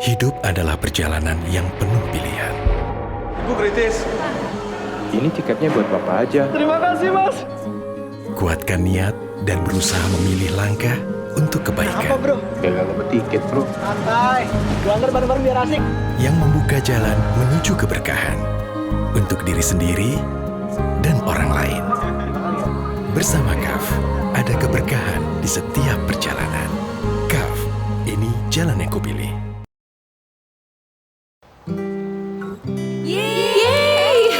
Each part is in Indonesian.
Hidup adalah perjalanan yang penuh pilihan. Ibu kritis. Ini tiketnya buat Bapak aja. Terima kasih, Mas. Kuatkan niat dan berusaha memilih langkah untuk kebaikan. Bro? Gagal dapet tiket, bro. Santai. Gua bareng-bareng biar asik. Yang membuka jalan menuju keberkahan. Untuk diri sendiri dan orang lain. Bersama KAF, ada keberkahan di setiap perjalanan. KAF, ini jalan yang kupilih. Yeay!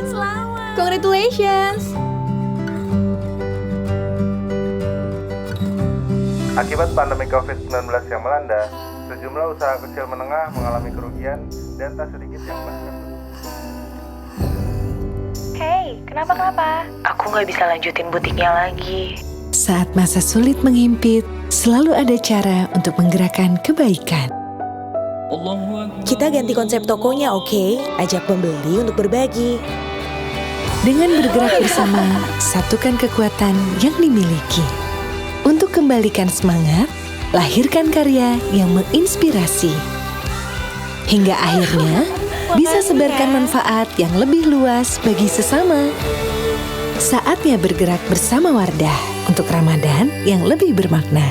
Selamat! Congratulations! Akibat pandemi COVID-19 yang melanda, sejumlah usaha kecil menengah mengalami kerugian dan tak sedikit yang bahkan Hey, kenapa? Aku nggak bisa lanjutin butiknya lagi. Saat masa sulit mengimpit, selalu ada cara untuk menggerakkan kebaikan. Kita ganti konsep tokonya, oke? Ajak pembeli untuk berbagi. Dengan bergerak bersama, satukan kekuatan yang dimiliki. Untuk kembalikan semangat, lahirkan karya yang menginspirasi. Hingga akhirnya, bisa sebarkan manfaat yang lebih luas bagi sesama. Saatnya bergerak bersama Wardah untuk Ramadan yang lebih bermakna.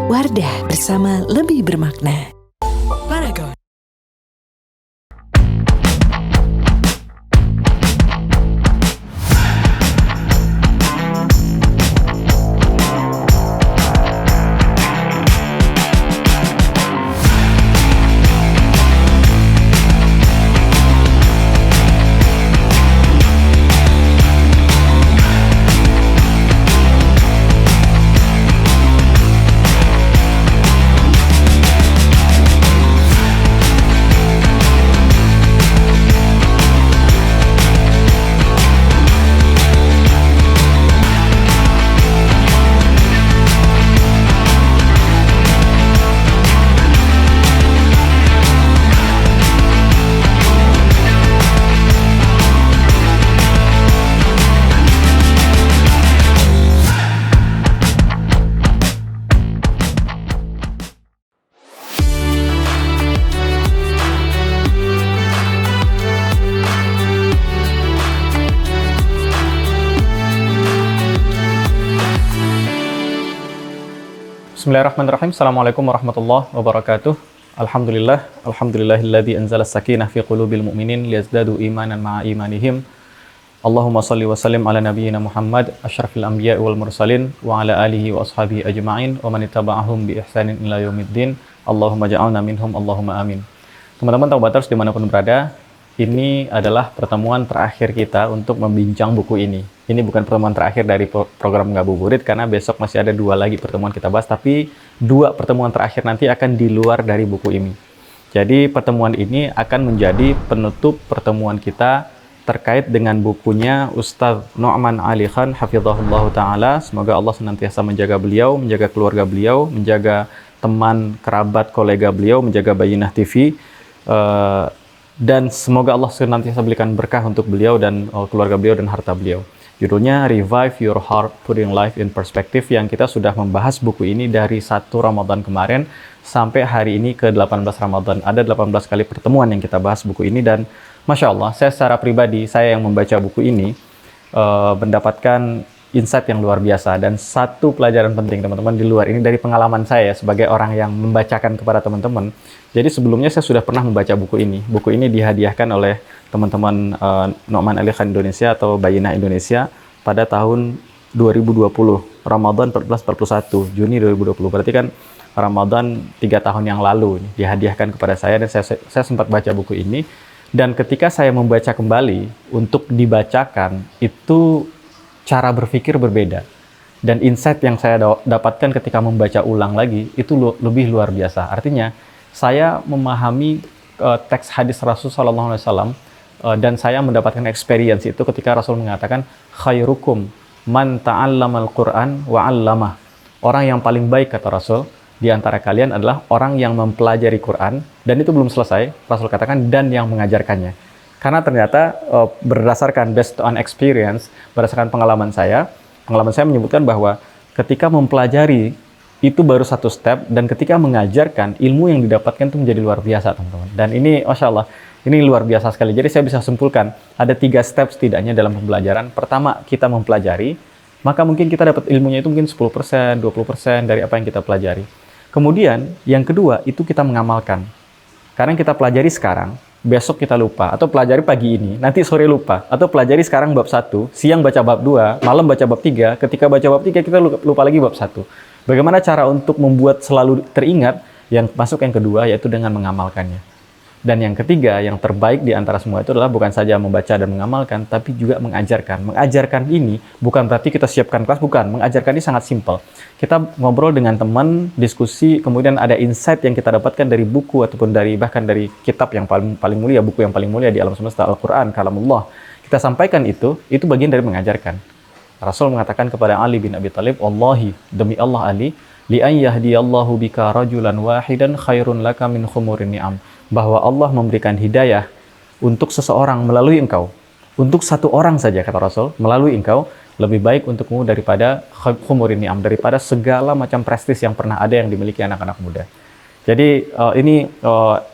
Wardah bersama lebih bermakna. Paragon. Bismillahirrahmanirrahim. Assalamualaikum warahmatullahi wabarakatuh. Alhamdulillahilladzi anzala sakinah fi qulubil mu'minin liyazdadu imanan ma'a imanihim. Allahumma salli wa sallim ala nabiyyina Muhammad asyrafil anbiya'i wal mursalin wa ala alihi wa ashabihi ajma'in wa man ittaba'ahum bi ihsanin ila yaumiddin. Allahumma ja'alna minhum, Allahumma amin. Teman-teman Taubaters dimanapun berada, ini adalah pertemuan terakhir kita untuk membincang buku ini. Ini bukan pertemuan terakhir dari program Ngabuburit, karena besok masih ada 2 lagi pertemuan kita bahas, tapi 2 pertemuan terakhir nanti akan di luar dari buku ini. Jadi pertemuan ini akan menjadi penutup pertemuan kita terkait dengan bukunya Ustadz Nu'man Ali Khan hafizahullah ta'ala. Semoga Allah senantiasa menjaga beliau, menjaga keluarga beliau, menjaga teman, kerabat, kolega beliau, menjaga Bayyinah TV. Dan semoga Allah senantiasa berikan berkah untuk beliau dan keluarga beliau dan harta beliau. Judulnya Revive Your Heart, Putting Life in Perspective, yang kita sudah membahas buku ini dari 1 Ramadan kemarin sampai hari ini ke 18 Ramadan. Ada 18 kali pertemuan yang kita bahas buku ini, dan Masya Allah, saya secara pribadi, saya yang membaca buku ini mendapatkan insight yang luar biasa. Dan satu pelajaran penting teman-teman di luar ini dari pengalaman saya sebagai orang yang membacakan kepada teman-teman. Jadi sebelumnya saya sudah pernah membaca buku ini. Buku ini dihadiahkan oleh teman-teman Nu'man Ali Khan Indonesia atau Bayyinah Indonesia pada tahun 2020, Ramadan 1441, Juni 2020. Berarti kan Ramadan 3 tahun yang lalu dihadiahkan kepada saya, dan saya sempat baca buku ini. Dan ketika saya membaca kembali untuk dibacakan, itu cara berpikir berbeda. Dan insight yang saya dapatkan ketika membaca ulang lagi, itu lebih luar biasa. Artinya, saya memahami teks hadis Rasul SAW, dan saya mendapatkan experience itu ketika Rasul mengatakan, khairukum man ta'allamal Qur'an wa 'allamah. Orang yang paling baik, kata Rasul, di antara kalian adalah orang yang mempelajari Quran, dan itu belum selesai, Rasul katakan, dan yang mengajarkannya. Karena ternyata berdasarkan based on experience, berdasarkan pengalaman saya menyebutkan bahwa ketika mempelajari itu baru satu step, dan ketika mengajarkan, ilmu yang didapatkan itu menjadi luar biasa, teman-teman. Dan ini, Masya Allah, ini luar biasa sekali. Jadi saya bisa simpulkan, ada 3 step setidaknya dalam pembelajaran. Pertama, kita mempelajari, maka mungkin kita dapat ilmunya itu mungkin 10%, 20% dari apa yang kita pelajari. Kemudian, yang kedua, itu kita mengamalkan. Karena kita pelajari sekarang, besok kita lupa, atau pelajari pagi ini, nanti sore lupa, atau pelajari sekarang bab 1, siang baca bab 2, malam baca bab 3, ketika baca bab 3 kita lupa lagi bab 1. Bagaimana cara untuk membuat selalu teringat? Yang masuk yang kedua, yaitu dengan mengamalkannya. Dan yang ketiga, yang terbaik di antara semua itu adalah bukan saja membaca dan mengamalkan, tapi juga mengajarkan. Mengajarkan ini bukan berarti kita siapkan kelas, bukan. Mengajarkan ini sangat simpel. Kita ngobrol dengan teman, diskusi, kemudian ada insight yang kita dapatkan dari buku ataupun bahkan dari kitab yang paling mulia, buku yang paling mulia di alam semesta, Al-Quran, Kalamullah. Kita sampaikan itu bagian dari mengajarkan. Rasul mengatakan kepada Ali bin Abi Thalib, "Wallahi, demi Allah Ali, li an yahdiyallahu bika rajulan wahidan khairun laka min khumurin ni'am." Bahwa Allah memberikan hidayah untuk seseorang melalui engkau. Untuk satu orang saja, kata Rasul, melalui engkau, lebih baik untukmu daripada khumurin ni'am, daripada segala macam prestis yang pernah ada yang dimiliki anak-anak muda. Jadi ini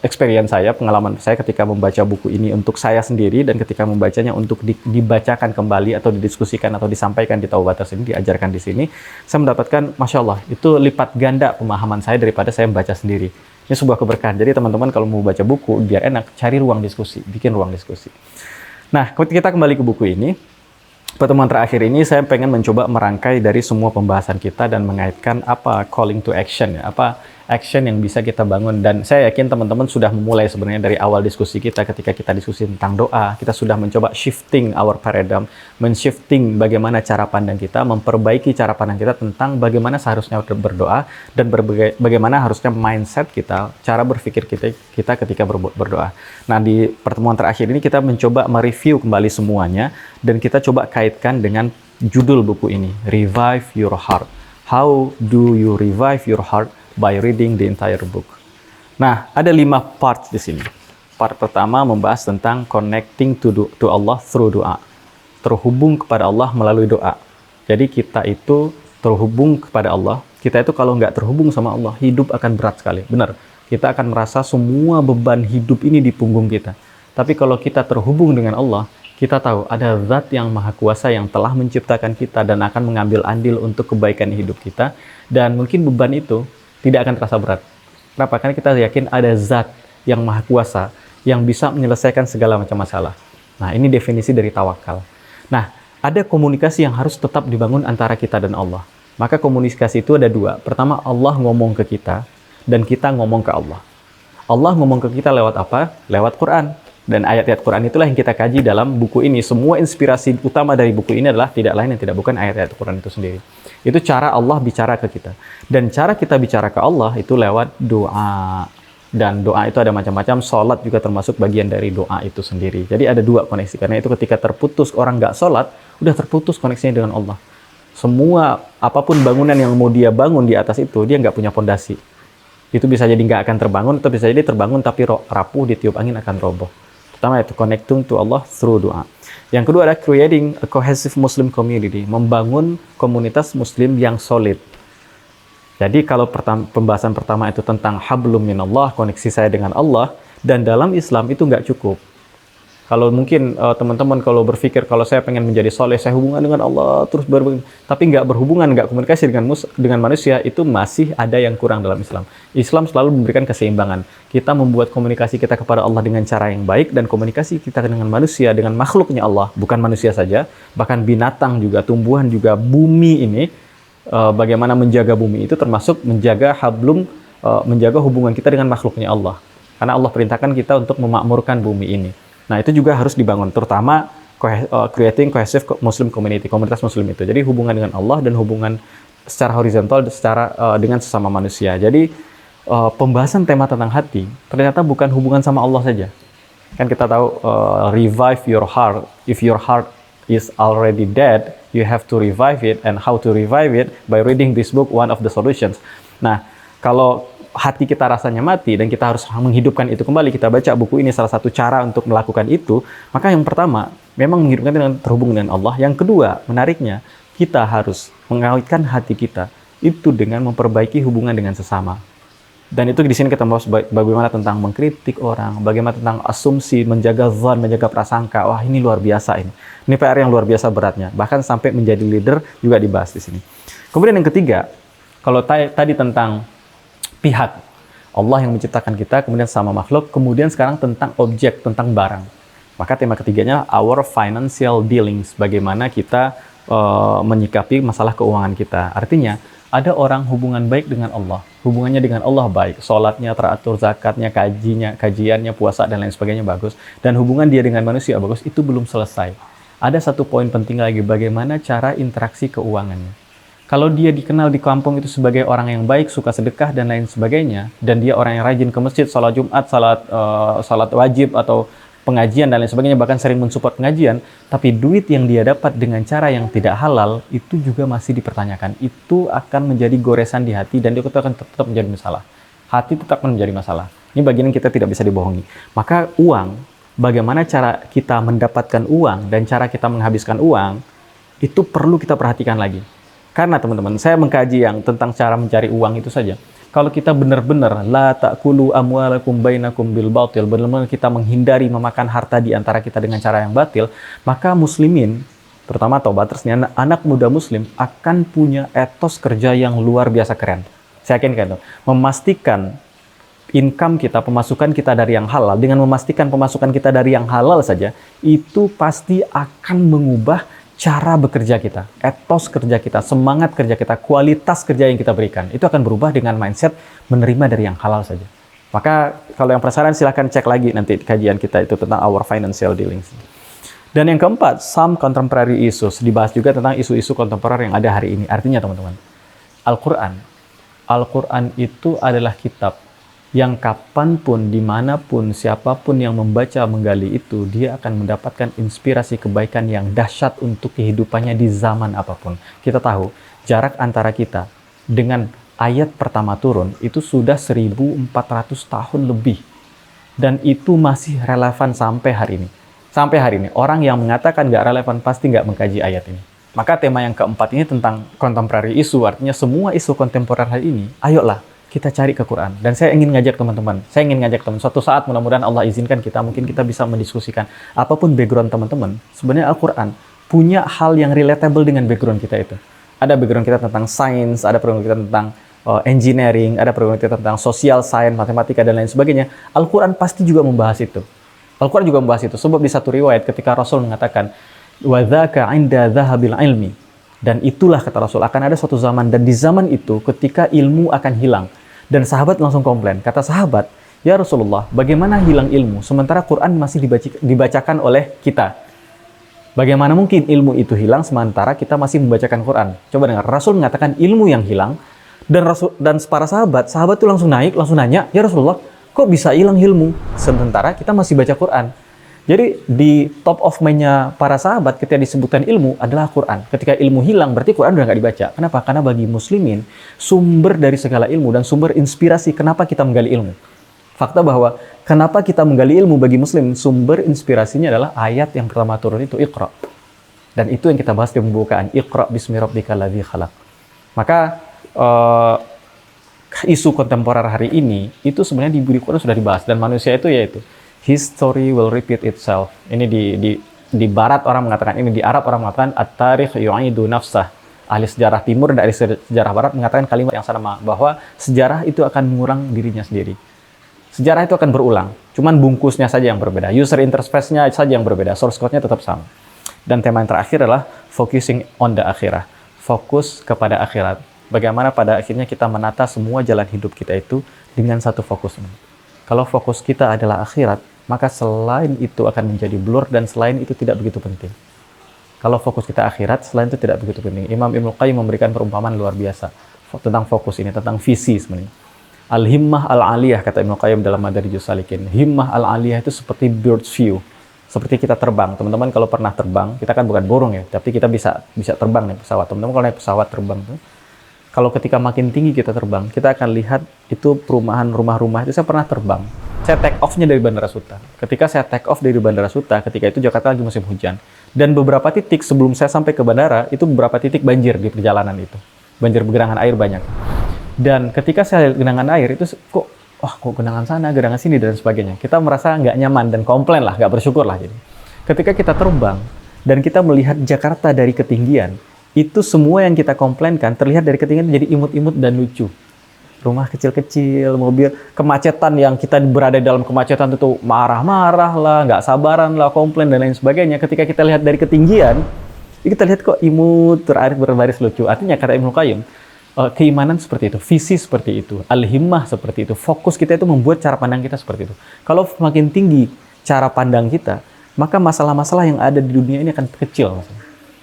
experience saya, pengalaman saya ketika membaca buku ini untuk saya sendiri, dan ketika membacanya untuk dibacakan kembali atau didiskusikan atau disampaikan di Taubatas ini, diajarkan di sini, saya mendapatkan, Masya Allah, itu lipat ganda pemahaman saya daripada saya membaca sendiri. Ini sebuah keberkahan. Jadi teman-teman kalau mau baca buku, biar enak, cari ruang diskusi, bikin ruang diskusi. Nah, kita kembali ke buku ini. Pertemuan terakhir ini saya pengen mencoba merangkai dari semua pembahasan kita dan mengaitkan apa calling to action, apa action yang bisa kita bangun. Dan saya yakin teman-teman sudah memulai sebenarnya dari awal diskusi kita, ketika kita diskusi tentang doa, kita sudah mencoba shifting our paradigm, men-shifting bagaimana cara pandang kita, memperbaiki cara pandang kita tentang bagaimana seharusnya berdoa, dan bagaimana harusnya mindset kita, cara berpikir kita ketika berdoa. Nah, di pertemuan terakhir ini kita mencoba mereview kembali semuanya, dan kita coba kaitkan dengan judul buku ini, Revive Your Heart. How do you revive your heart? By reading the entire book. Nah, ada 5 part di sini. Part pertama membahas tentang connecting to Allah through doa. Terhubung kepada Allah melalui doa. Jadi kita itu terhubung kepada Allah. Kita itu kalau nggak terhubung sama Allah, hidup akan berat sekali. Benar. Kita akan merasa semua beban hidup ini di punggung kita. Tapi kalau kita terhubung dengan Allah, kita tahu ada zat yang maha kuasa yang telah menciptakan kita dan akan mengambil andil untuk kebaikan hidup kita. Dan mungkin beban itu tidak akan terasa berat. Kenapa? Karena kita yakin ada zat yang maha kuasa yang bisa menyelesaikan segala macam masalah. Nah, ini definisi dari tawakal. Nah, ada komunikasi yang harus tetap dibangun antara kita dan Allah. Maka komunikasi itu ada 2. Pertama, Allah ngomong ke kita dan kita ngomong ke Allah. Allah ngomong ke kita lewat apa? Lewat Quran. Dan ayat-ayat Quran itulah yang kita kaji dalam buku ini. Semua inspirasi utama dari buku ini adalah tidak lain dan tidak bukan ayat-ayat Quran itu sendiri. Itu cara Allah bicara ke kita. Dan cara kita bicara ke Allah itu lewat doa. Dan doa itu ada macam-macam, sholat juga termasuk bagian dari doa itu sendiri. Jadi ada 2 koneksi. Karena itu ketika terputus orang nggak sholat, udah terputus koneksinya dengan Allah. Semua, apapun bangunan yang mau dia bangun di atas itu, dia nggak punya fondasi. Itu bisa jadi nggak akan terbangun, atau bisa jadi terbangun tapi rapuh, ditiup angin akan roboh. Pertama itu connecting to Allah through doa. Yang kedua adalah creating a cohesive Muslim community, membangun komunitas Muslim yang solid. Jadi kalau pembahasan pertama itu tentang hablum minallah, koneksi saya dengan Allah, dan dalam Islam itu nggak cukup. Kalau mungkin teman-teman kalau berpikir kalau saya pengen menjadi soleh, saya hubungan dengan Allah terus tapi nggak berhubungan, nggak komunikasi dengan manusia, itu masih ada yang kurang dalam Islam. Islam selalu memberikan keseimbangan. Kita membuat komunikasi kita kepada Allah dengan cara yang baik, dan komunikasi kita dengan manusia, dengan makhluknya Allah, bukan manusia saja, bahkan binatang juga, tumbuhan juga, bumi ini, bagaimana menjaga bumi itu termasuk menjaga menjaga hubungan kita dengan makhluknya Allah. Karena Allah perintahkan kita untuk memakmurkan bumi ini. Nah, itu juga harus dibangun, terutama creating cohesive Muslim community, komunitas Muslim itu. Jadi hubungan dengan Allah dan hubungan secara horizontal dengan sesama manusia. Jadi pembahasan tema tentang hati ternyata bukan hubungan sama Allah saja. Kan kita tahu revive your heart. If your heart is already dead, you have to revive it. And how to revive it? By reading this book, one of the solutions. Nah, kalau hati kita rasanya mati dan kita harus menghidupkan itu kembali, kita baca buku ini salah satu cara untuk melakukan itu. Maka yang pertama memang menghidupkan dengan terhubung dengan Allah. Yang kedua, menariknya, kita harus mengaitkan hati kita itu dengan memperbaiki hubungan dengan sesama. Dan itu di sini kita bahas bagaimana tentang mengkritik orang, bagaimana tentang asumsi, menjaga zon, menjaga prasangka. Wah, ini luar biasa ini. Ini PR yang luar biasa beratnya. Bahkan sampai menjadi leader juga dibahas di sini. Kemudian yang ketiga, kalau tadi tentang pihak Allah yang menciptakan kita, kemudian sama makhluk, kemudian sekarang tentang objek, tentang barang. Maka tema ketiganya our financial dealings, bagaimana kita menyikapi masalah keuangan kita. Artinya ada orang hubungan baik dengan Allah, hubungannya dengan Allah baik, sholatnya teratur, zakatnya, kajiannya, puasa dan lain sebagainya bagus, dan hubungan dia dengan manusia bagus, itu belum selesai. Ada satu poin penting lagi, bagaimana cara interaksi keuangannya. Kalau dia dikenal di kampung itu sebagai orang yang baik, suka sedekah dan lain sebagainya, dan dia orang yang rajin ke masjid, sholat Jumat, sholat wajib atau pengajian dan lain sebagainya, bahkan sering mensupport pengajian, tapi duit yang dia dapat dengan cara yang tidak halal, itu juga masih dipertanyakan. Itu akan menjadi goresan di hati dan itu akan tetap menjadi masalah. Hati tetap akan menjadi masalah. Ini bagian yang kita tidak bisa dibohongi. Maka uang, bagaimana cara kita mendapatkan uang dan cara kita menghabiskan uang, itu perlu kita perhatikan lagi. Karena teman-teman, saya mengkaji yang tentang cara mencari uang itu saja. Kalau kita benar-benar la ta'kulu amwalakum bainakum bil batil, benar-benar kita menghindari memakan harta di antara kita dengan cara yang batil, maka muslimin, terutama taubaters, anak muda muslim akan punya etos kerja yang luar biasa keren. Saya yakin itu. Memastikan income kita, pemasukan kita dari yang halal, dengan memastikan pemasukan kita dari yang halal saja, itu pasti akan mengubah cara bekerja kita, etos kerja kita, semangat kerja kita, kualitas kerja yang kita berikan. Itu akan berubah dengan mindset menerima dari yang halal saja. Maka kalau yang penasaran silahkan cek lagi nanti kajian kita itu tentang our financial dealings. Dan yang keempat, some contemporary issues. Dibahas juga tentang isu-isu kontemporer yang ada hari ini. Artinya teman-teman, Al-Quran itu adalah kitab yang kapanpun, dimanapun, siapapun yang membaca, menggali itu, dia akan mendapatkan inspirasi kebaikan yang dahsyat untuk kehidupannya di zaman apapun. Kita tahu, jarak antara kita dengan ayat pertama turun, itu sudah 1400 tahun lebih. Dan itu masih relevan sampai hari ini. Sampai hari ini, orang yang mengatakan nggak relevan pasti nggak mengkaji ayat ini. Maka tema yang keempat ini tentang contemporary issue, artinya semua isu kontemporer hari ini, ayolah, kita cari ke Quran. Dan saya ingin ngajak teman-teman, suatu saat mudah-mudahan Allah izinkan kita, mungkin kita bisa mendiskusikan apapun background teman-teman. Sebenarnya Al-Quran punya hal yang relatable dengan background kita itu. Ada background kita tentang sains, ada background kita tentang engineering, ada background kita tentang social science, matematika, dan lain sebagainya. Al-Quran pasti juga membahas itu. Al-Quran juga membahas itu. Sebab di satu riwayat ketika Rasul mengatakan, وَذَاكَ عِنْدَ ذَهَبِ الْعِلْمِ, dan itulah kata Rasul, akan ada suatu zaman, dan di zaman itu ketika ilmu akan hilang. Dan sahabat langsung komplain. Kata sahabat, ya Rasulullah, bagaimana hilang ilmu sementara Quran masih dibacakan oleh kita? Bagaimana mungkin ilmu itu hilang sementara kita masih membacakan Quran? Coba dengar, Rasul mengatakan ilmu yang hilang, dan para sahabat itu langsung naik, langsung nanya, ya Rasulullah, kok bisa hilang ilmu sementara kita masih baca Quran? Jadi di top of mind-nya para sahabat ketika disebutkan ilmu adalah Quran. Ketika ilmu hilang berarti Quran udah nggak dibaca. Kenapa? Karena bagi muslimin sumber dari segala ilmu dan sumber inspirasi kenapa kita menggali ilmu. Fakta bahwa kenapa kita menggali ilmu bagi muslim, sumber inspirasinya adalah ayat yang pertama turun itu Iqra. Dan itu yang kita bahas di pembukaan, Iqra bismi rabbikal ladzi khalaq. Maka isu kontemporer hari ini itu sebenarnya di Quran sudah dibahas, dan manusia itu yaitu history will repeat itself. Ini di barat orang mengatakan ini, di Arab orang mengatakan at-tarikh yu'idu nafsah. Ahli sejarah timur dan ahli sejarah barat mengatakan kalimat yang sama, bahwa sejarah itu akan mengulang dirinya sendiri. Sejarah itu akan berulang, cuman bungkusnya saja yang berbeda, user interface-nya saja yang berbeda, source code-nya tetap sama. Dan tema yang terakhir adalah focusing on the akhirah. Fokus kepada akhirat. Bagaimana pada akhirnya kita menata semua jalan hidup kita itu dengan satu fokus. Kalau fokus kita adalah akhirat, maka selain itu akan menjadi blur, dan selain itu tidak begitu penting. Kalau fokus kita akhirat, selain itu tidak begitu penting. Imam Ibnu Qayyim memberikan perumpamaan luar biasa tentang fokus ini, tentang visi sebenarnya. Al-himmah al-aliyah, kata Ibnu Qayyim dalam Madarijus Salikin. Himmah al-aliyah itu seperti bird's view. Seperti kita terbang. Teman-teman kalau pernah terbang, kita kan bukan burung ya, tapi kita bisa terbang naik pesawat. Teman-teman kalau naik pesawat terbang tuh, kalau ketika makin tinggi kita terbang, kita akan lihat itu perumahan rumah-rumah. Itu saya pernah terbang. Saya take off-nya dari Bandara Suta. Ketika saya take off dari Bandara Suta, ketika itu Jakarta lagi musim hujan. Dan beberapa titik sebelum saya sampai ke bandara, itu beberapa titik banjir di perjalanan itu. banjir genangan air banyak. Dan ketika saya lihat genangan air itu kok genangan sana, genangan sini dan sebagainya. Kita merasa nggak nyaman dan komplain lah, nggak bersyukur lah. Jadi ketika kita terbang dan kita melihat Jakarta dari ketinggian, itu semua yang kita komplainkan terlihat dari ketinggian jadi imut-imut dan lucu. Rumah kecil-kecil, mobil, kemacetan yang kita berada dalam kemacetan itu marah-marah lah, nggak sabaran lah, komplain dan lain sebagainya. Ketika kita lihat dari ketinggian, kita lihat kok imut, berbaris lucu. Artinya kata Ibnu Qayyim, keimanan seperti itu, visi seperti itu, al-himmah seperti itu, fokus kita itu membuat cara pandang kita seperti itu. Kalau semakin tinggi cara pandang kita, maka masalah-masalah yang ada di dunia ini akan kecil.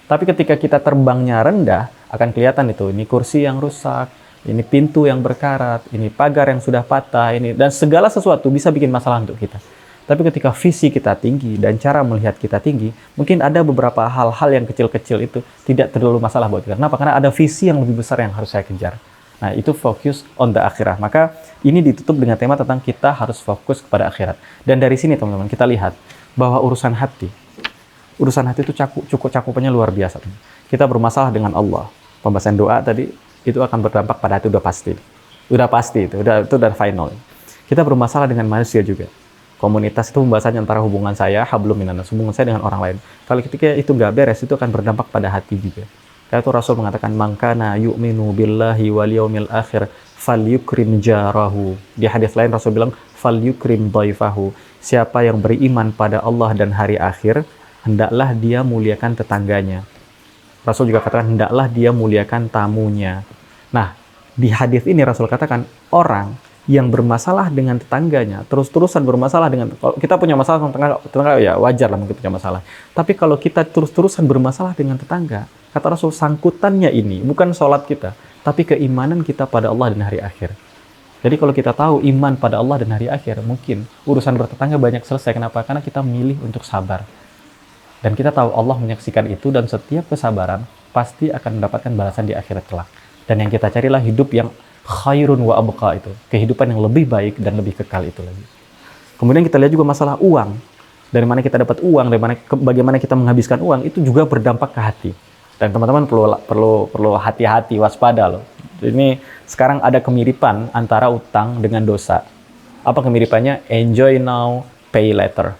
Tapi ketika kita terbangnya rendah, akan kelihatan itu, ini kursi yang rusak, ini pintu yang berkarat, ini pagar yang sudah patah, ini dan segala sesuatu bisa bikin masalah untuk kita. Tapi ketika visi kita tinggi dan cara melihat kita tinggi, mungkin ada beberapa hal-hal yang kecil-kecil itu tidak terlalu masalah buat kita. Kenapa? Karena ada visi yang lebih besar yang harus saya kejar. Nah, itu fokus on the akhirah. Maka ini ditutup dengan tema tentang kita harus fokus kepada akhirat. Dan dari sini teman-teman kita lihat bahwa urusan hati itu cukup cakupannya luar biasa. Kita bermasalah dengan Allah. Pembahasan doa tadi itu akan berdampak pada hati, udah pasti itu udah final. Kita bermasalah dengan manusia juga. Komunitas itu pembahasannya antara hubungan saya, hablum minanas, hubungan saya dengan orang lain. Kalau ketika itu nggak beres, itu akan berdampak pada hati juga. Karena itu Rasul mengatakan, "Mangkana yu'minu billahi wal yaumil akhir falyukrim jarahu." Di hadis lain Rasul bilang, "Falyukrim dhaifahu." Siapa yang beriman pada Allah dan hari akhir, hendaklah dia muliakan tetangganya. Rasul juga katakan, hendaklah dia muliakan tamunya. Nah, di hadis ini Rasul katakan, orang yang bermasalah dengan tetangganya, terus-terusan bermasalah dengan, kalau kita punya masalah dengan tetangga, ya wajar lah mungkin punya masalah. Tapi kalau kita terus-terusan bermasalah dengan tetangga, kata Rasul, sangkutannya ini bukan sholat kita, tapi keimanan kita pada Allah dan hari akhir. Jadi kalau kita tahu iman pada Allah dan hari akhir, mungkin urusan bertetangga banyak selesai. Kenapa? Karena kita milih untuk sabar. Dan kita tahu Allah menyaksikan itu, dan setiap kesabaran pasti akan mendapatkan balasan di akhirat kelak. Dan yang kita carilah hidup yang khairun wa abqa, itu kehidupan yang lebih baik dan lebih kekal itu lagi. Kemudian kita lihat juga masalah uang. Dari mana kita dapat uang, bagaimana kita menghabiskan uang, itu juga berdampak ke hati. Dan teman-teman perlu hati-hati, waspada loh. Ini sekarang ada kemiripan antara utang dengan dosa. Apa kemiripannya? Enjoy now, pay later.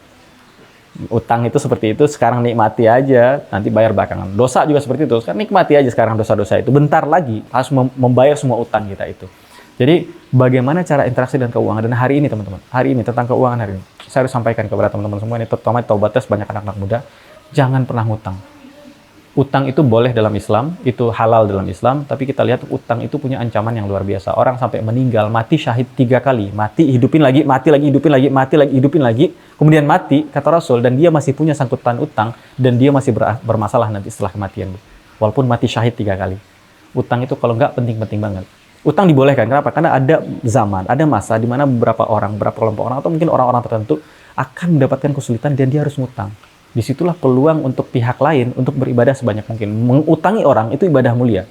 Utang itu seperti itu, sekarang nikmati aja, nanti bayar belakangan. Dosa juga seperti itu, sekarang nikmati aja sekarang dosa-dosa itu. Bentar lagi harus membayar semua utang kita itu. Jadi bagaimana cara interaksi dengan keuangan? Dan hari ini teman-teman, hari ini tentang keuangan hari ini, saya harus sampaikan kepada teman-teman semua ini, terutama taubates banyak anak-anak muda, jangan pernah ngutang. Utang itu boleh dalam Islam, itu halal dalam Islam, tapi kita lihat utang itu punya ancaman yang luar biasa. Orang sampai meninggal, mati syahid 3 kali, mati hidupin lagi, mati lagi hidupin lagi, mati lagi hidupin lagi, kemudian mati, kata Rasul, dan dia masih punya sangkutan utang, dan dia masih bermasalah nanti setelah kematian. Walaupun mati syahid 3 kali. Utang itu kalau nggak penting-penting banget. Utang dibolehkan, kenapa? Karena ada zaman, ada masa di mana beberapa kelompok orang, atau mungkin orang-orang tertentu akan mendapatkan kesulitan dan dia harus ngutang. Disitulah peluang untuk pihak lain untuk beribadah sebanyak mungkin. Mengutangi orang itu ibadah mulia.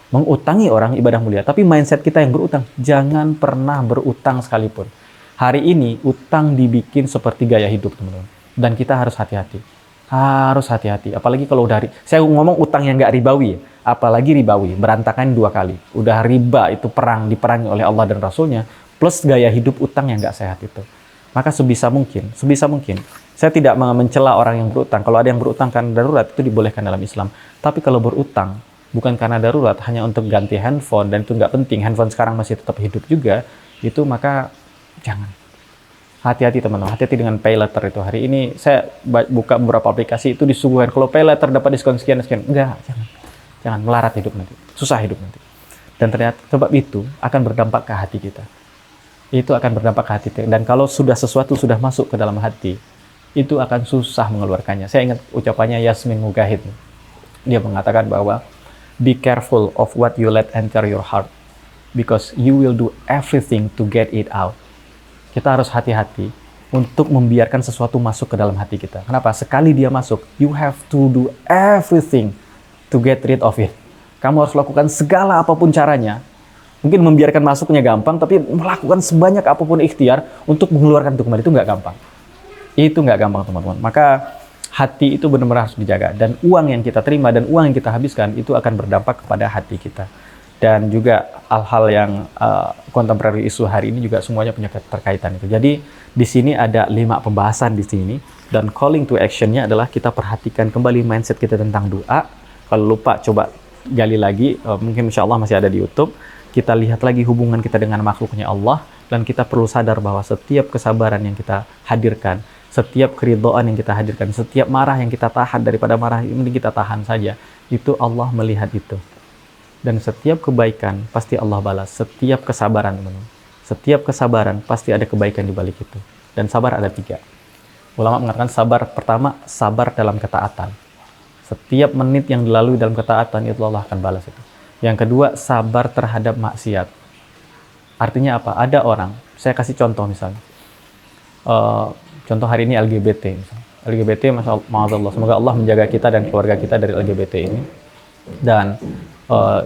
Mengutangi orang ibadah mulia. Tapi mindset kita yang berutang, jangan pernah berutang sekalipun. Hari ini utang dibikin seperti gaya hidup, teman-teman. Dan kita harus hati-hati. Harus hati-hati. Apalagi kalau udah saya ngomong utang yang nggak ribawi, apalagi ribawi, berantakan 2 kali. Udah riba itu diperangi oleh Allah dan Rasulnya, plus gaya hidup utang yang nggak sehat itu. Maka sebisa mungkin, saya tidak mencela orang yang berutang. Kalau ada yang berutang karena darurat, itu dibolehkan dalam Islam. Tapi kalau berutang bukan karena darurat, hanya untuk ganti handphone, dan itu nggak penting, handphone sekarang masih tetap hidup juga, itu maka jangan. Hati-hati teman-teman, hati-hati dengan pay later itu. Hari ini saya buka beberapa aplikasi, itu disuguhkan, kalau pay later dapat diskon sekian-sekian. Enggak, jangan, melarat hidup nanti, susah hidup nanti. Dan ternyata sebab itu akan berdampak ke hati kita. Itu akan berdampak ke hati. Dan kalau sesuatu sudah masuk ke dalam hati, itu akan susah mengeluarkannya. Saya ingat ucapannya Yasmin Mugahid. Dia mengatakan bahwa, be careful of what you let enter your heart, because you will do everything to get it out. Kita harus hati-hati untuk membiarkan sesuatu masuk ke dalam hati kita. Kenapa? Sekali dia masuk, you have to do everything to get rid of it. Kamu harus lakukan segala apapun caranya. Mungkin membiarkan masuknya gampang, tapi melakukan sebanyak apapun ikhtiar untuk mengeluarkan itu kembali, itu nggak gampang. Itu nggak gampang, teman-teman. Maka hati itu benar-benar harus dijaga. Dan uang yang kita terima dan uang yang kita habiskan, itu akan berdampak kepada hati kita. dan juga hal-hal yang contemporary isu hari ini juga semuanya punya keterkaitan itu. Jadi di sini ada 5 pembahasan di sini, dan calling to action-nya adalah kita perhatikan kembali mindset kita tentang doa. Kalau lupa coba gali lagi, mungkin insya Allah masih ada di YouTube. Kita lihat lagi hubungan kita dengan makhluknya Allah, dan kita perlu sadar bahwa setiap kesabaran yang kita hadirkan, setiap keridhaan yang kita hadirkan, setiap marah yang kita tahan, daripada marah ini kita tahan saja, itu Allah melihat itu. Dan setiap kebaikan pasti Allah balas. Setiap kesabaran, teman-teman. Setiap kesabaran pasti ada kebaikan di balik itu. Dan sabar ada 3. Ulama mengatakan sabar pertama, sabar dalam ketaatan. Setiap menit yang dilalui dalam ketaatan itu Allah akan balas itu. Yang kedua, sabar terhadap maksiat. Artinya apa? Ada orang, saya kasih contoh misalnya. Contoh hari ini LGBT misalnya. LGBT, ma'adzallah, semoga Allah menjaga kita dan keluarga kita dari LGBT ini. Dan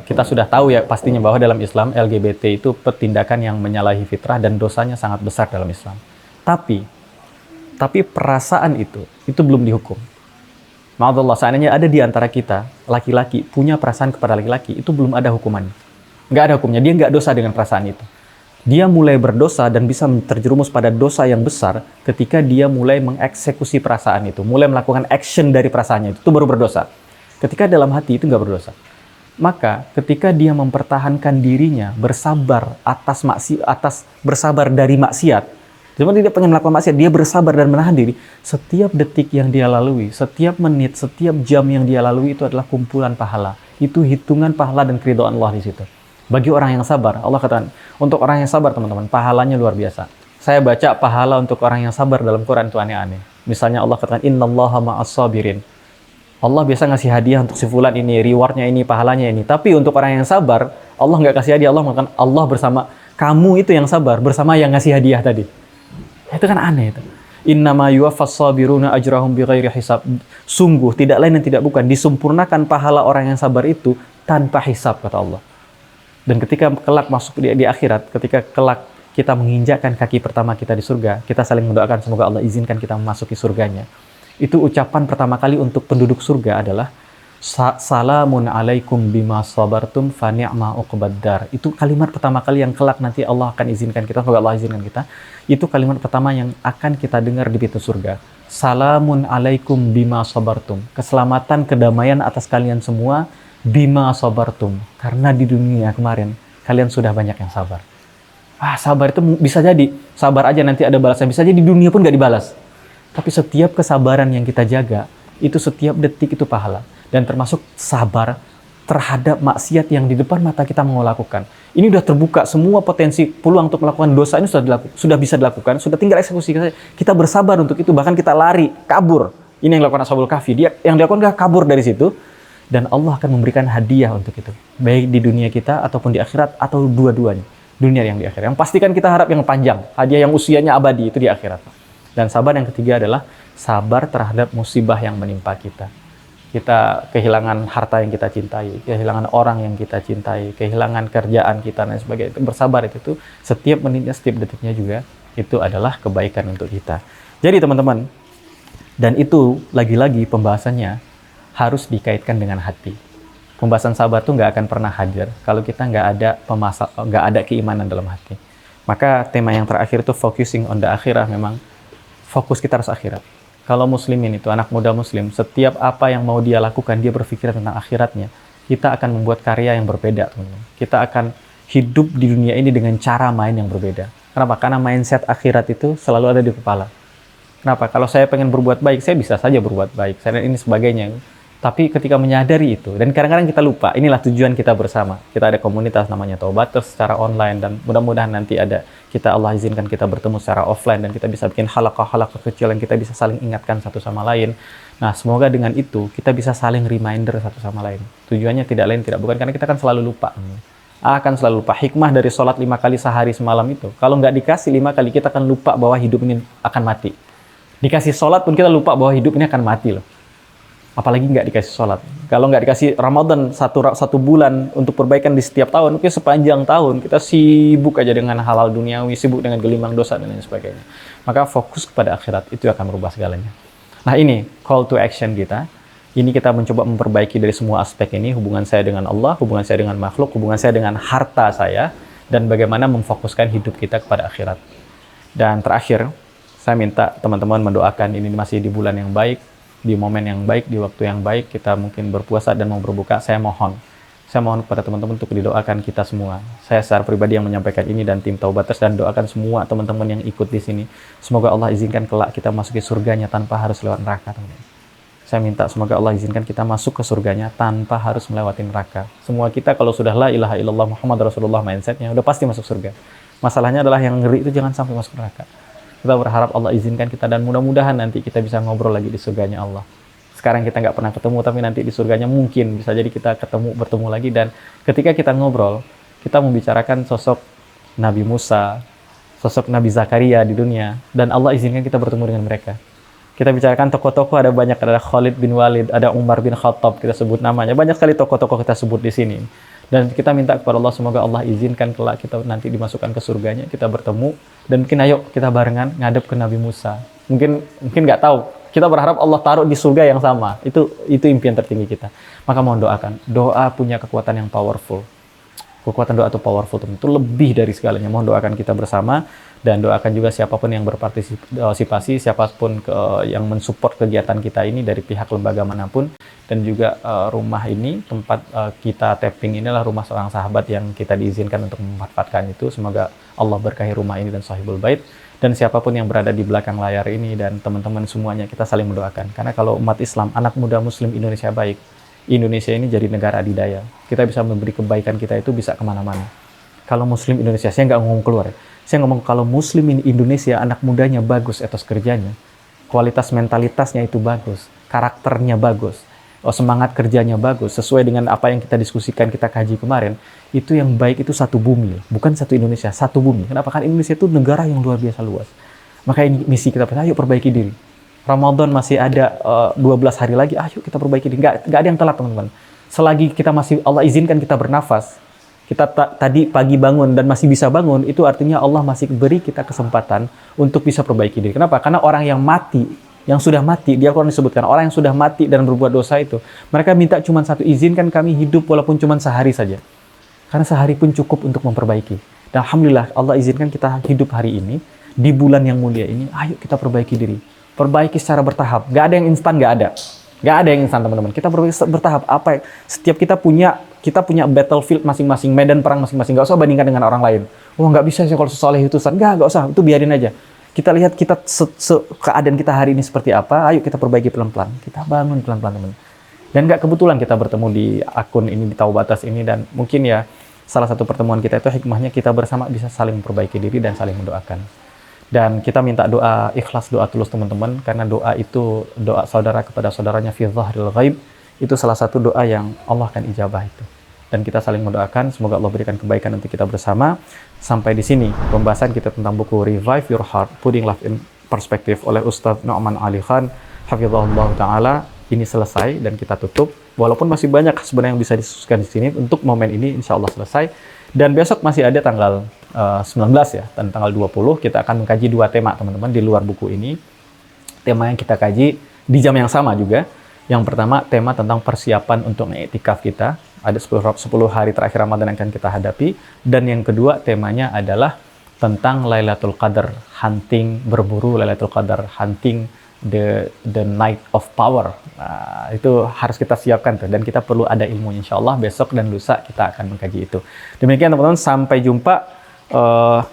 kita sudah tahu ya pastinya bahwa dalam Islam LGBT itu pertindakan yang menyalahi fitrah dan dosanya sangat besar dalam Islam. Tapi perasaan itu belum dihukum. Ma'adzallah, seandainya ada di antara kita laki-laki punya perasaan kepada laki-laki, itu belum ada hukumannya. Nggak ada hukumnya, dia nggak dosa dengan perasaan itu. Dia mulai berdosa dan bisa terjerumus pada dosa yang besar ketika dia mulai mengeksekusi perasaan itu, mulai melakukan action dari perasaannya itu baru berdosa. Ketika dalam hati itu nggak berdosa. Maka ketika dia mempertahankan dirinya bersabar bersabar dari maksiat, sebenarnya dia pengen melakukan maksiat, dia bersabar dan menahan diri. Setiap detik yang dia lalui, setiap menit, setiap jam yang dia lalui itu adalah kumpulan pahala. Itu hitungan pahala dan keridhaan Allah di situ. Bagi orang yang sabar, Allah katakan, untuk orang yang sabar teman-teman, pahalanya luar biasa. Saya baca pahala untuk orang yang sabar dalam Quran itu aneh-aneh. Misalnya Allah katakan, innallaha ma'as sabirin. Allah biasa ngasih hadiah untuk si fulan ini, rewardnya ini, pahalanya ini. Tapi untuk orang yang sabar, Allah nggak kasih hadiah. Allah mengatakan, Allah bersama kamu itu yang sabar, bersama yang ngasih hadiah tadi. Itu kan aneh itu. Innama yuwaffas sabiruna ajrahum bighairi hisab. Sungguh, tidak lain dan tidak bukan, disempurnakan pahala orang yang sabar itu tanpa hisab, kata Allah. Dan ketika kelak masuk di akhirat, ketika kelak kita menginjakkan kaki pertama kita di surga, kita saling mendoakan semoga Allah izinkan kita memasuki surganya. Itu ucapan pertama kali untuk penduduk surga adalah salamun alaikum bima sabartum fa ni'ma uqbaddar. Itu kalimat pertama kali yang kelak nanti Allah akan izinkan kita, semoga Allah izinkan kita. Itu kalimat pertama yang akan kita dengar di pintu surga. Salamun alaikum bima sabartum. Keselamatan, kedamaian atas kalian semua. Bima sabartum, karena di dunia kemarin kalian sudah banyak yang sabar. Sabar itu bisa jadi sabar aja nanti ada balasan, bisa jadi di dunia pun gak dibalas. Tapi setiap kesabaran yang kita jaga itu setiap detik itu pahala, dan termasuk sabar terhadap maksiat yang di depan mata kita mau lakukan. Ini udah terbuka semua potensi peluang untuk melakukan dosa ini sudah bisa dilakukan, sudah tinggal eksekusi. Kita bersabar untuk itu, bahkan kita lari kabur. Ini yang dilakukan Ashabul Kahfi, yang dilakukan kabur dari situ. Dan Allah akan memberikan hadiah untuk itu. Baik di dunia kita ataupun di akhirat, atau dua-duanya. Dunia yang di akhirat. Yang pastikan kita harap yang panjang. Hadiah yang usianya abadi itu di akhirat. Dan sabar yang ketiga adalah sabar terhadap musibah yang menimpa kita. Kita kehilangan harta yang kita cintai, kehilangan orang yang kita cintai, kehilangan kerjaan kita dan sebagainya. Bersabar itu setiap menitnya, setiap detiknya juga itu adalah kebaikan untuk kita. Jadi teman-teman, dan itu lagi-lagi pembahasannya harus dikaitkan dengan hati. Pembahasan sabar tuh nggak akan pernah hadir kalau kita nggak ada keimanan dalam hati. Maka tema yang terakhir itu focusing on the akhirah, memang fokus kita harus akhirat. Kalau muslimin itu, anak muda muslim, setiap apa yang mau dia lakukan, dia berpikir tentang akhiratnya. Kita akan membuat karya yang berbeda, teman-teman. Kita akan hidup di dunia ini dengan cara main yang berbeda. Kenapa? Karena mindset akhirat itu selalu ada di kepala. Kenapa? Kalau saya pengen berbuat baik, saya bisa saja berbuat baik. Saya ini sebagainya. Tapi ketika menyadari itu, dan kadang-kadang kita lupa, inilah tujuan kita bersama. Kita ada komunitas namanya Taubaters secara online, dan mudah-mudahan nanti kita Allah izinkan kita bertemu secara offline, dan kita bisa bikin halaqah-halaqah kecil yang kita bisa saling ingatkan satu sama lain. Nah, semoga dengan itu kita bisa saling reminder satu sama lain. Tujuannya tidak lain tidak bukan karena kita kan selalu lupa. Akan selalu lupa. Hikmah dari sholat 5 kali sehari semalam itu, kalau nggak dikasih 5 kali, kita akan lupa bahwa hidup ini akan mati. Dikasih sholat pun kita lupa bahwa hidup ini akan mati loh. Apalagi nggak dikasih sholat. Kalau nggak dikasih Ramadan satu bulan untuk perbaikan di setiap tahun, mungkin sepanjang tahun kita sibuk aja dengan hal-hal duniawi, sibuk dengan gelimang dosa dan lain sebagainya. Maka fokus kepada akhirat itu akan merubah segalanya. Nah ini call to action kita. Ini kita mencoba memperbaiki dari semua aspek ini, hubungan saya dengan Allah, hubungan saya dengan makhluk, hubungan saya dengan harta saya, dan bagaimana memfokuskan hidup kita kepada akhirat. Dan terakhir, saya minta teman-teman mendoakan ini masih di bulan yang baik, di momen yang baik, di waktu yang baik, kita mungkin berpuasa dan mau berbuka. Saya mohon kepada teman-teman untuk didoakan kita semua. Saya secara pribadi yang menyampaikan ini dan tim Taubaters, dan doakan semua teman-teman yang ikut di sini. Semoga Allah izinkan kelak kita masuki surganya tanpa harus lewat neraka, teman-teman. Saya minta semoga Allah izinkan kita masuk ke surganya tanpa harus melewati neraka. Semua kita kalau sudah la ilaha illallah Muhammad Rasulullah mindsetnya, udah pasti masuk surga. Masalahnya adalah yang ngeri itu jangan sampai masuk neraka. Kita berharap Allah izinkan kita, dan mudah-mudahan nanti kita bisa ngobrol lagi di surganya Allah. Sekarang kita nggak pernah ketemu, tapi nanti di surganya mungkin bisa jadi kita bertemu lagi. Dan ketika kita ngobrol, kita membicarakan sosok Nabi Musa, sosok Nabi Zakaria di dunia, dan Allah izinkan kita bertemu dengan mereka. Kita bicarakan tokoh-tokoh, ada banyak, ada Khalid bin Walid, ada Umar bin Khattab, kita sebut namanya. Banyak sekali tokoh-tokoh kita sebut di sini. Dan kita minta kepada Allah, semoga Allah izinkan kelak kita nanti dimasukkan ke surganya, kita bertemu, dan mungkin ayo kita barengan ngadep ke Nabi Musa. Mungkin nggak tahu. Kita berharap Allah taruh di surga yang sama. Itu impian tertinggi kita. Maka mohon doakan. Doa punya kekuatan yang powerful. Kekuatan doa itu powerful, teman. Itu lebih dari segalanya. Mohon doakan kita bersama, dan doakan juga siapapun yang berpartisipasi, siapapun yang mensupport kegiatan kita ini dari pihak lembaga manapun, dan juga rumah ini, tempat kita tapping ini adalah rumah seorang sahabat yang kita diizinkan untuk memanfaatkan itu. Semoga Allah berkahi rumah ini dan sahibul bait. Dan siapapun yang berada di belakang layar ini dan teman-teman semuanya, kita saling mendoakan. Karena kalau umat Islam, anak muda Muslim Indonesia baik, Indonesia ini jadi negara adidaya. Kita bisa memberi kebaikan kita itu bisa kemana-mana. Kalau Muslim Indonesia, saya nggak ngomong keluar ya. Saya ngomong kalau Muslim Indonesia, anak mudanya bagus etos kerjanya, kualitas mentalitasnya itu bagus, karakternya bagus, semangat kerjanya bagus, sesuai dengan apa yang kita diskusikan, kita kaji kemarin, itu yang baik itu satu bumi, bukan satu Indonesia, satu bumi. Kenapa? Kan Indonesia itu negara yang luar biasa luas. Maka ini misi kita, ayo perbaiki diri. Ramadan masih ada 12 hari lagi, ayo kita perbaiki diri. Nggak ada yang telat, teman-teman. Selagi kita masih, Allah izinkan kita bernafas, kita tadi pagi bangun dan masih bisa bangun, itu artinya Allah masih beri kita kesempatan untuk bisa perbaiki diri. Kenapa? Karena orang yang mati, yang sudah mati, di Al-Quran disebutkan, orang yang sudah mati dan berbuat dosa itu, mereka minta cuma satu, izinkan kami hidup walaupun cuma sehari saja. Karena sehari pun cukup untuk memperbaiki. Dan Alhamdulillah, Allah izinkan kita hidup hari ini, di bulan yang mulia ini, ayo kita perbaiki diri. Perbaiki secara bertahap. Gak ada yang instan, gak ada. Gak ada yang instan, teman-teman. Kita bertahap. Setiap kita punya battlefield masing-masing, medan perang masing-masing. Gak usah bandingkan dengan orang lain. Oh, gak bisa sih kalau sesoleh itu, Ustaz. Gak usah. Itu biarin aja. Kita lihat keadaan kita hari ini seperti apa, ayo kita perbaiki pelan-pelan. Kita bangun pelan-pelan, teman. Dan nggak kebetulan kita bertemu di akun ini, di Taubaters ini, dan mungkin ya salah satu pertemuan kita itu hikmahnya kita bersama bisa saling memperbaiki diri dan saling mendoakan. Dan kita minta doa ikhlas, doa tulus, teman-teman, karena doa itu, doa saudara kepada saudaranya fi dhahril ghaib, itu salah satu doa yang Allah akan ijabah itu. Dan kita saling mendoakan, semoga Allah berikan kebaikan untuk kita bersama. Sampai di sini pembahasan kita tentang buku Revive Your Heart, Putting Life in Perspective oleh Ustadz Nu'man Ali Khan, hafizahullah ta'ala. Ini selesai dan kita tutup. Walaupun masih banyak sebenarnya yang bisa disusulkan di sini, untuk momen ini insya Allah selesai. Dan besok masih ada tanggal 19 ya, dan tanggal 20 kita akan mengkaji 2 tema, teman-teman, di luar buku ini. Tema yang kita kaji di jam yang sama juga. Yang pertama, tema tentang persiapan untuk i'tikaf kita. Ada 10 hari terakhir Ramadan yang akan kita hadapi. Dan yang kedua, temanya adalah tentang Lailatul Qadar, hunting, berburu Lailatul Qadar, hunting the night of power. Nah, itu harus kita siapkan tuh, dan kita perlu ada ilmunya. Insyaallah besok dan lusa kita akan mengkaji itu. Demikian, teman-teman, sampai jumpa.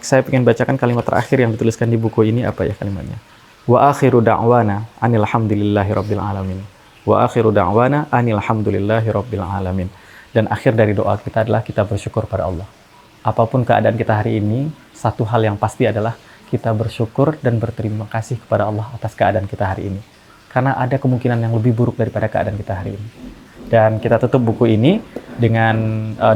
Saya ingin bacakan kalimat terakhir yang dituliskan di buku ini. Apa ya kalimatnya? Wa akhiru da'wana anil hamdulillahi rabbil alamin. Wa akhiru da'wana anil hamdulillahi rabbil alamin. Dan akhir dari doa kita adalah kita bersyukur pada Allah. Apapun keadaan kita hari ini, satu hal yang pasti adalah kita bersyukur dan berterima kasih kepada Allah atas keadaan kita hari ini. Karena ada kemungkinan yang lebih buruk daripada keadaan kita hari ini. Dan kita tutup buku ini dengan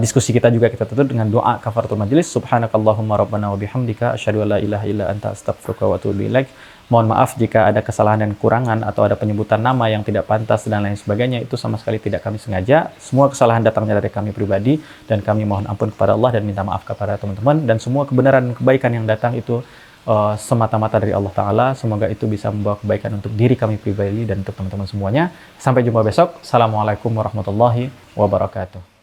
diskusi kita juga, kita tutup dengan doa kafaratul majelis. Subhanakallahumma rabbana wa bihamdika asyhadu an la ilaha illa anta astaghfiruka wa atubu ilaik. Mohon maaf jika ada kesalahan dan kekurangan atau ada penyebutan nama yang tidak pantas dan lain sebagainya, itu sama sekali tidak kami sengaja. Semua kesalahan datangnya dari kami pribadi dan kami mohon ampun kepada Allah dan minta maaf kepada teman-teman, dan semua kebenaran dan kebaikan yang datang itu semata-mata dari Allah Ta'ala. Semoga itu bisa membawa kebaikan untuk diri kami pribadi dan untuk teman-teman semuanya. Sampai jumpa besok. Assalamualaikum warahmatullahi wabarakatuh.